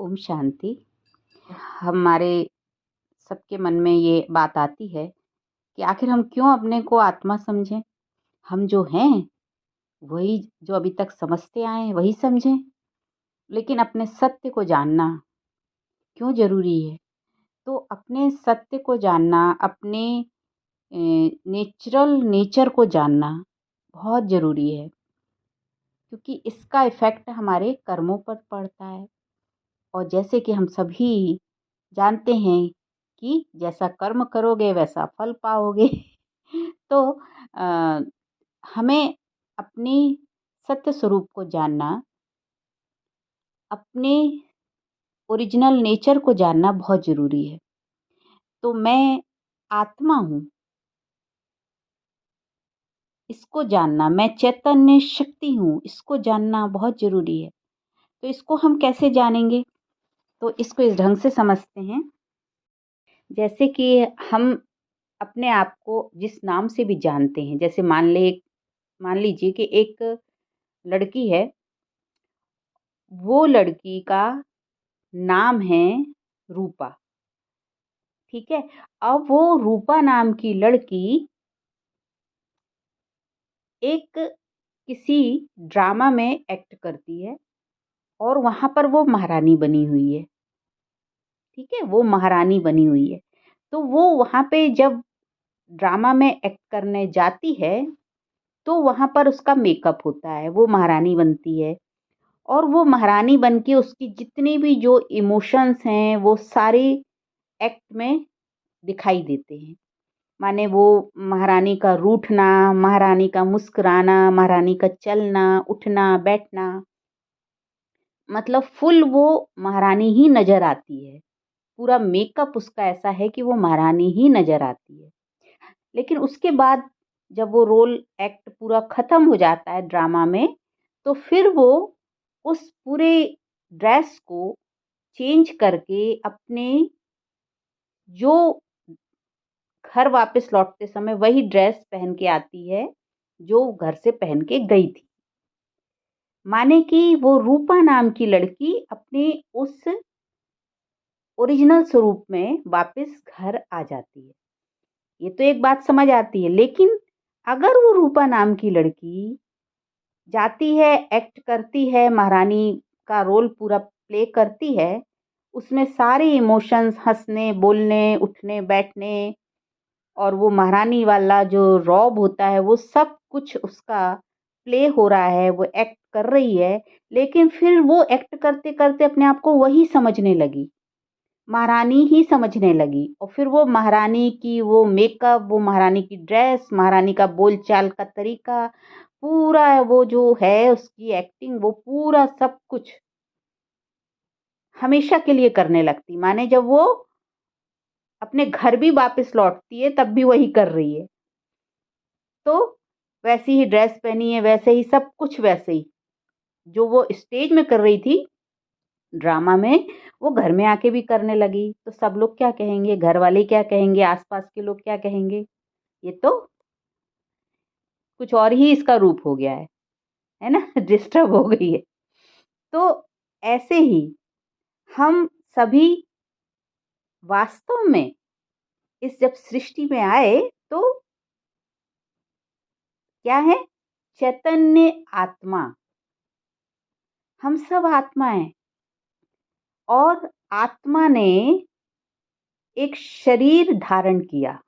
ओम शांति। हमारे सबके मन में ये बात आती है कि आखिर हम क्यों अपने को आत्मा समझें? हम जो हैं वही जो अभी तक समझते आए हैं वही समझें। लेकिन अपने सत्य को जानना क्यों ज़रूरी है? तो अपने सत्य को जानना, अपने नेचुरल नेचर को जानना बहुत ज़रूरी है, क्योंकि इसका इफ़ेक्ट हमारे कर्मों पर पड़ता है। और जैसे कि हम सभी जानते हैं कि जैसा कर्म करोगे वैसा फल पाओगे। तो अ, हमें अपनी सत्य स्वरूप को जानना, अपने ओरिजिनल नेचर को जानना बहुत ज़रूरी है। तो मैं आत्मा हूँ, इसको जानना, मैं चैतन्य शक्ति हूँ, इसको जानना बहुत ज़रूरी है। तो इसको हम कैसे जानेंगे? तो इसको इस ढंग से समझते हैं, जैसे कि हम अपने आप को जिस नाम से भी जानते हैं। जैसे मान लीजिए कि एक लड़की है, वो लड़की का नाम है रूपा, ठीक है? अब वो रूपा नाम की लड़की एक किसी ड्रामा में एक्ट करती है और वहाँ पर वो महारानी बनी हुई है, ठीक है? वो महारानी बनी हुई है। तो वो वहाँ पे जब ड्रामा में एक्ट करने जाती है, तो वहाँ पर उसका मेकअप होता है, वो महारानी बनती है। और वो महारानी बन के उसकी जितनी भी जो इमोशंस हैं, वो सारे एक्ट में दिखाई देते हैं। माने वो महारानी का रूठना, महारानी का मुस्कुराना, महारानी का चलना, उठना, बैठना, मतलब फुल वो महारानी ही नज़र आती है। पूरा मेकअप उसका ऐसा है कि वो महारानी ही नज़र आती है। लेकिन उसके बाद जब वो रोल एक्ट पूरा ख़त्म हो जाता है ड्रामा में, तो फिर वो उस पूरे ड्रेस को चेंज करके अपने जो घर वापस लौटते समय वही ड्रेस पहन के आती है, जो घर से पहन के गई थी। माने कि वो रूपा नाम की लड़की अपने उस ओरिजिनल स्वरूप में वापस घर आ जाती है। ये तो एक बात समझ आती है। लेकिन अगर वो रूपा नाम की लड़की जाती है, एक्ट करती है, महारानी का रोल पूरा प्ले करती है, उसमें सारे इमोशंस, हँसने, बोलने, उठने, बैठने और वो महारानी वाला जो रौब होता है, वो सब कुछ उसका प्ले हो रहा है, वो एक्ट कर रही है। लेकिन फिर वो एक्ट करते-करते अपने आप को वही समझने लगी, महारानी ही समझने लगी। और फिर वो महारानी की वो मेकअप, वो महारानी की ड्रेस, महारानी का बोलचाल का तरीका, पूरा वो जो है उसकी एक्टिंग, वो पूरा सब कुछ हमेशा के लिए करने लगती। माने जब वो अपने घर भी वापस लौटती है, तब भी वही कर रही है। तो वैसी ही ड्रेस पहनी है, वैसे ही सब कुछ वैसे ही, जो वो स्टेज में कर रही थी ड्रामा में, वो घर में आके भी करने लगी। तो सब लोग क्या कहेंगे, घर वाले क्या कहेंगे, आस-पास के लोग क्या कहेंगे? ये तो कुछ और ही इसका रूप हो गया है ना? डिस्टर्ब हो गई है। तो ऐसे ही हम सभी वास्तव में इस जब सृष्टि में आए, तो क्या है? चैतन्य आत्मा। हम सब आत्मा हैं और आत्मा ने एक शरीर धारण किया।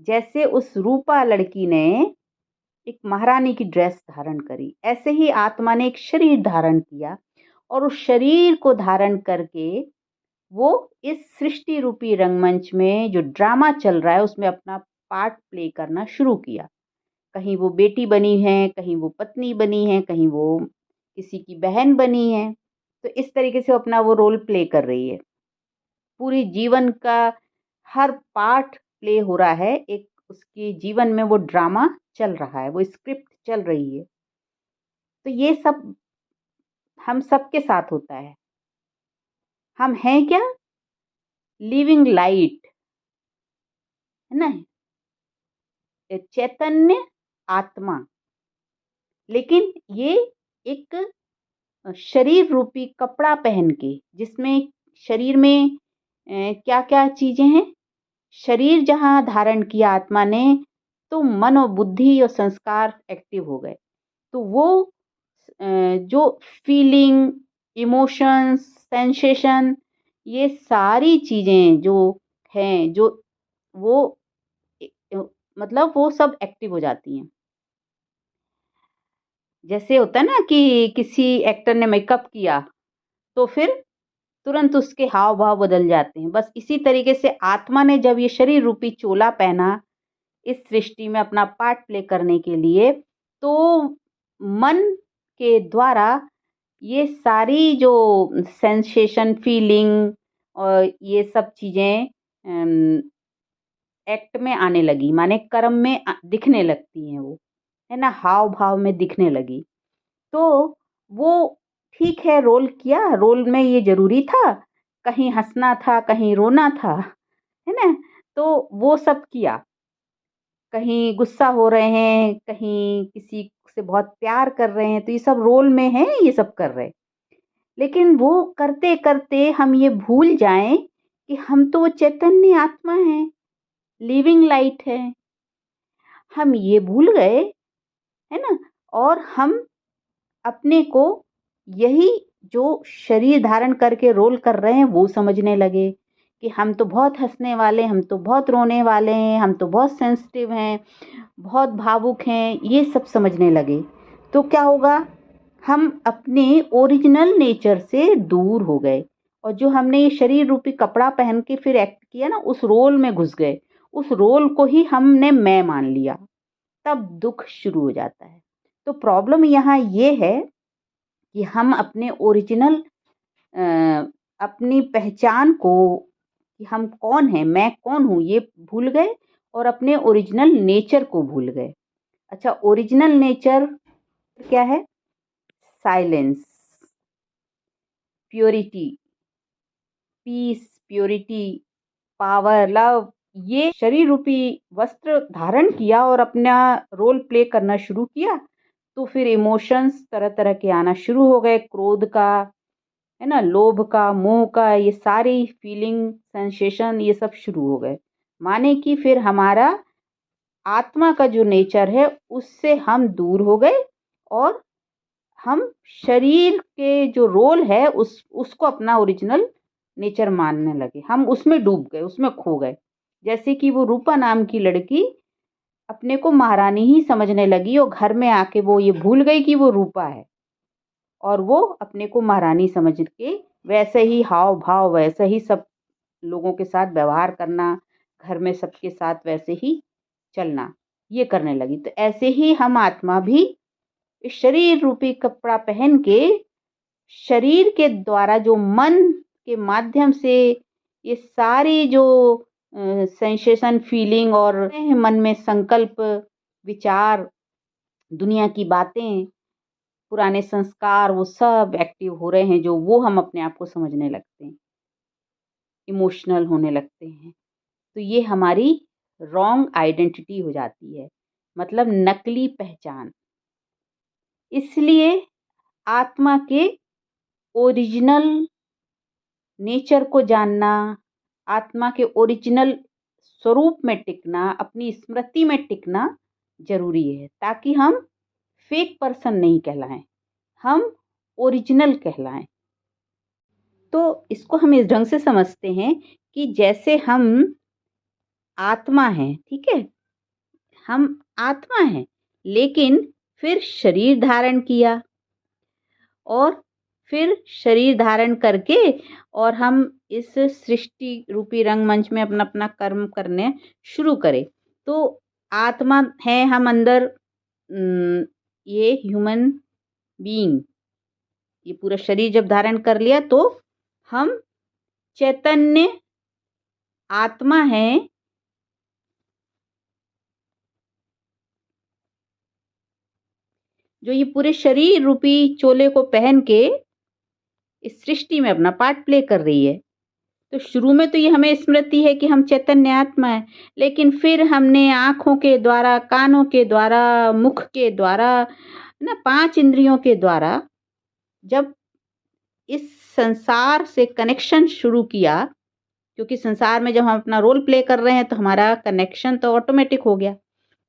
जैसे उस रूपा लड़की ने एक महारानी की ड्रेस धारण करी, ऐसे ही आत्मा ने एक शरीर धारण किया और उस शरीर को धारण करके वो इस सृष्टि रूपी रंगमंच में जो ड्रामा चल रहा है उसमें अपना पार्ट प्ले करना शुरू किया। कहीं वो बेटी बनी है, कहीं वो पत्नी बनी है, कहीं वो किसी की बहन बनी है। तो इस तरीके से वो अपना वो रोल प्ले कर रही है। पूरी जीवन का हर पार्ट प्ले हो रहा है, एक उसके जीवन में वो ड्रामा चल रहा है, वो स्क्रिप्ट चल रही है। तो ये सब हम सबके साथ होता है। हम हैं क्या? लिविंग लाइट, है ना? चैतन्य आत्मा। लेकिन ये एक शरीर रूपी कपड़ा पहन के, जिसमें शरीर में क्या क्या चीज़ें हैं, शरीर जहाँ धारण किया आत्मा ने, तो मन और बुद्धि और संस्कार एक्टिव हो गए। तो वो जो फीलिंग, इमोशंस, सेंसेशन, ये सारी चीज़ें जो हैं, जो वो मतलब वो सब एक्टिव हो जाती हैं। जैसे होता है ना कि किसी एक्टर ने मेकअप किया, तो फिर तुरंत उसके हाव-भाव बदल जाते हैं। बस इसी तरीके से आत्मा ने जब ये शरीर रूपी चोला पहना, इस सृष्टि में अपना पार्ट प्ले करने के लिए, तो मन के द्वारा ये सारी जो सेंसेशन, फीलिंग और ये सब चीज़ें एक्ट में आने लगी, माने कर्म में दिखने लगती हैं वो, है ना? हाव-भाव में दिखने लगी। तो वो ठीक है, रोल किया, रोल में ये ज़रूरी था, कहीं हँसना था, कहीं रोना था, है ना? तो वो सब किया। कहीं गुस्सा हो रहे हैं, कहीं किसी से बहुत प्यार कर रहे हैं, तो ये सब रोल में हैं, ये सब कर रहे हैं। लेकिन वो करते-करते हम ये भूल जाएँ कि हम तो वो चैतन्य आत्मा हैं, लिविंग लाइट हैं। हम ये भूल गए, है ना? और हम अपने को यही जो शरीर धारण करके रोल कर रहे हैं, वो समझने लगे कि हम तो बहुत हँसने वाले, हम तो बहुत रोने वाले हैं, हम तो बहुत सेंसिटिव हैं, बहुत भावुक हैं, ये सब समझने लगे। तो क्या होगा? हम अपने ओरिजिनल नेचर से दूर हो गए और जो हमने ये शरीर रूपी कपड़ा पहन के फिर एक्ट किया ना, उस रोल में घुस गए। उस रोल को ही हमने मैं मान लिया, तब दुःख शुरू हो जाता है। तो प्रॉब्लम यहाँ ये है कि हम अपने ओरिजिनल अ, अपनी पहचान को, कि हम कौन हैं, मैं कौन हूँ, ये भूल गए और अपने ओरिजिनल नेचर को भूल गए। अच्छा, ओरिजिनल नेचर क्या है? Silence, purity, peace, purity, power, love. ये शरीर रूपी वस्त्र धारण किया और अपना रोल प्ले करना शुरू किया, तो फिर इमोशंस तरह-तरह के आना शुरू हो गए, क्रोध का, है ना, लोभ का, मोह का, ये सारी फीलिंग, सेंसेशन ये सब शुरू हो गए। माने कि फिर हमारा आत्मा का जो नेचर है, उससे हम दूर हो गए और हम शरीर के जो रोल है उसको अपना ओरिजिनल नेचर मानने लगे। हम उसमें डूब गए, उसमें खो गए। जैसे कि वो रूपा नाम की लड़की अपने को महारानी ही समझने लगी और घर में आके वो ये भूल गई कि वो रूपा है और वो अपने को महारानी समझ के वैसे ही हाव-भाव, वैसे ही सब लोगों के साथ व्यवहार करना, घर में सबके साथ वैसे ही चलना, ये करने लगी। तो ऐसे ही हम आत्मा भी इस शरीर रूपी कपड़ा पहन के शरीर के द्वारा जो मन के माध्यम से ये सारी जो सेंसेशन, फीलिंग और मन में संकल्प, विचार, दुनिया की बातें, पुराने संस्कार, वो सब एक्टिव हो रहे हैं, जो वो हम अपने आप को समझने लगते हैं, इमोशनल होने लगते हैं। तो ये हमारी रॉन्ग आइडेंटिटी हो जाती है, मतलब नकली पहचान। इसलिए आत्मा के ओरिजिनल नेचर को जानना, आत्मा के ओरिजिनल स्वरूप में टिकना, अपनी स्मृति में टिकना ज़रूरी है, ताकि हम फेक पर्सन नहीं कहलाएँ, हम ओरिजिनल कहलाएँ। तो इसको हम इस ढंग से समझते हैं कि जैसे हम आत्मा हैं, ठीक है? हम आत्मा हैं, लेकिन फिर शरीर धारण किया और फिर शरीर धारण करके और हम इस सृष्टि रूपी रंगमंच में अपना-अपना कर्म करने शुरू करें। तो आत्मा है हम अंदर, ये ह्यूमन बीइंग, ये पूरा शरीर जब धारण कर लिया तो हम चैतन्य आत्मा हैं, जो ये पूरे शरीर रूपी चोले को पहन के इस सृष्टि में अपना पार्ट प्ले कर रही है। तो शुरू में तो ये हमें स्मृति है कि हम चैतन्य आत्मा है, लेकिन फिर हमने आँखों के द्वारा, कानों के द्वारा, मुख के द्वारा, ना 5 इंद्रियों के द्वारा जब इस संसार से कनेक्शन शुरू किया, क्योंकि संसार में जब हम अपना रोल प्ले कर रहे हैं तो हमारा कनेक्शन तो ऑटोमेटिक हो गया।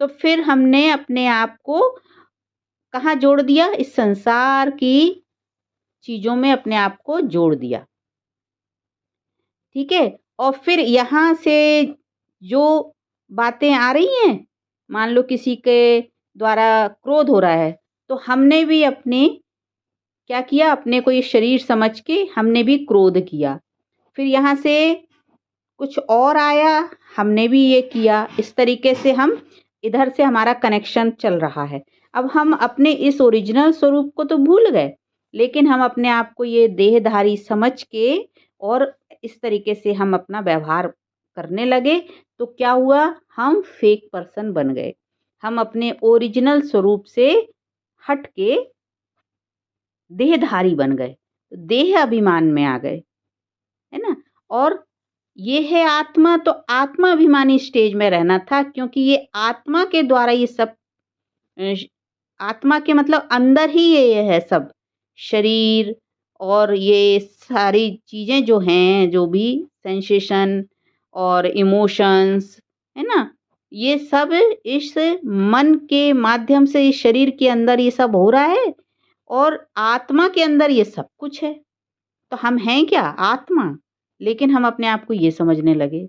तो फिर हमने अपने आप को कहाँ जोड़ दिया? इस संसार की चीज़ों में अपने आप को जोड़ दिया। ठीक है? और फिर यहाँ से जो बातें आ रही हैं, मान लो किसी के द्वारा क्रोध हो रहा है, तो हमने भी क्या किया? अपने को ये शरीर समझ के हमने भी क्रोध किया। फिर यहाँ से कुछ और आया, हमने भी ये किया। इस तरीके से हम इधर से हमारा कनेक्शन चल रहा है। अब हम अपने इस ओरिजिनल स्वरूप को तो भूल गए, लेकिन हम अपने आप को ये देहधारी समझ के और इस तरीके से हम अपना व्यवहार करने लगे, तो क्या हुआ? हम फेक पर्सन बन गए। हम अपने ओरिजिनल स्वरूप से हट के देहधारी बन गए, देह अभिमान में आ गए, है ना? और ये है आत्मा, तो आत्माभिमानी स्टेज में रहना था, क्योंकि ये आत्मा के द्वारा ये सब आत्मा के मतलब अंदर ही ये है सब, शरीर और ये सारी चीज़ें जो हैं, जो भी सेंसेशन और इमोशंस, है ना? ये सब इस मन के माध्यम से इस शरीर के अंदर ये सब हो रहा है, और आत्मा के अंदर ये सब कुछ है। तो हम हैं क्या? आत्मा। लेकिन हम अपने आप को ये समझने लगे।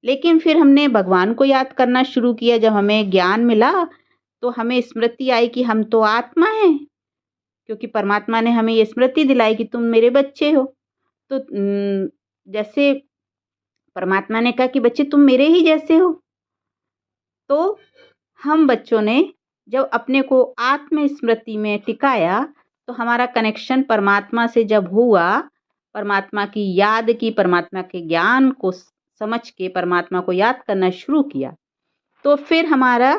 लेकिन फिर हमने भगवान को याद करना शुरू किया। जब हमें ज्ञान मिला तो हमें स्मृति आई कि हम तो आत्मा हैं, क्योंकि परमात्मा ने हमें ये स्मृति दिलाई कि तुम मेरे बच्चे हो। तो जैसे परमात्मा ने कहा कि बच्चे तुम मेरे ही जैसे हो, तो हम बच्चों ने जब अपने को आत्म स्मृति में टिकाया, तो हमारा कनेक्शन परमात्मा से जब हुआ, परमात्मा की याद की, परमात्मा के ज्ञान को समझ के परमात्मा को याद करना शुरू किया, तो फिर हमारा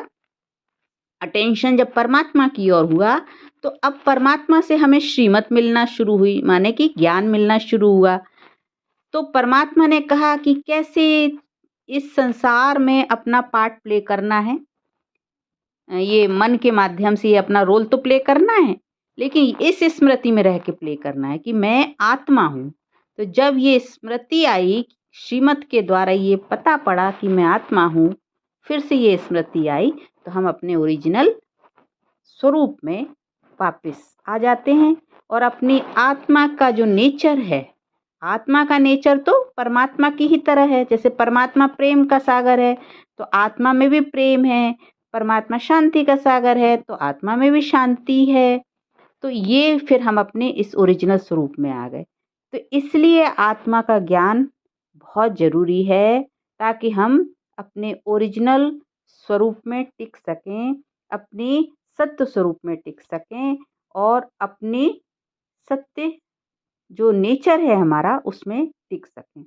अटेंशन जब परमात्मा की ओर हुआ, तो अब परमात्मा से हमें श्रीमत मिलना शुरू हुई, माने कि ज्ञान मिलना शुरू हुआ। तो परमात्मा ने कहा कि कैसे इस संसार में अपना पार्ट प्ले करना है। ये मन के माध्यम से ये अपना रोल तो प्ले करना है, लेकिन इस स्मृति में रह के प्ले करना है कि मैं आत्मा हूँ। तो जब ये स्मृति आई, श्रीमत के द्वारा ये पता पड़ा कि मैं आत्मा हूँ, फिर से ये स्मृति आई, तो हम अपने ओरिजिनल स्वरूप में वापस आ जाते हैं और अपनी आत्मा का जो नेचर है, आत्मा का नेचर तो परमात्मा की ही तरह है। जैसे परमात्मा प्रेम का सागर है, तो आत्मा में भी प्रेम है। परमात्मा शांति का सागर है, तो आत्मा में भी शांति है। तो ये फिर हम अपने इस ओरिजिनल स्वरूप में आ गए। तो इसलिए आत्मा का ज्ञान बहुत ज़रूरी है, ताकि हम अपने ओरिजिनल स्वरूप में टिक सकें, अपने सत्य स्वरूप में टिक सकें और अपनी सत्य जो नेचर है हमारा, उसमें टिक सकें।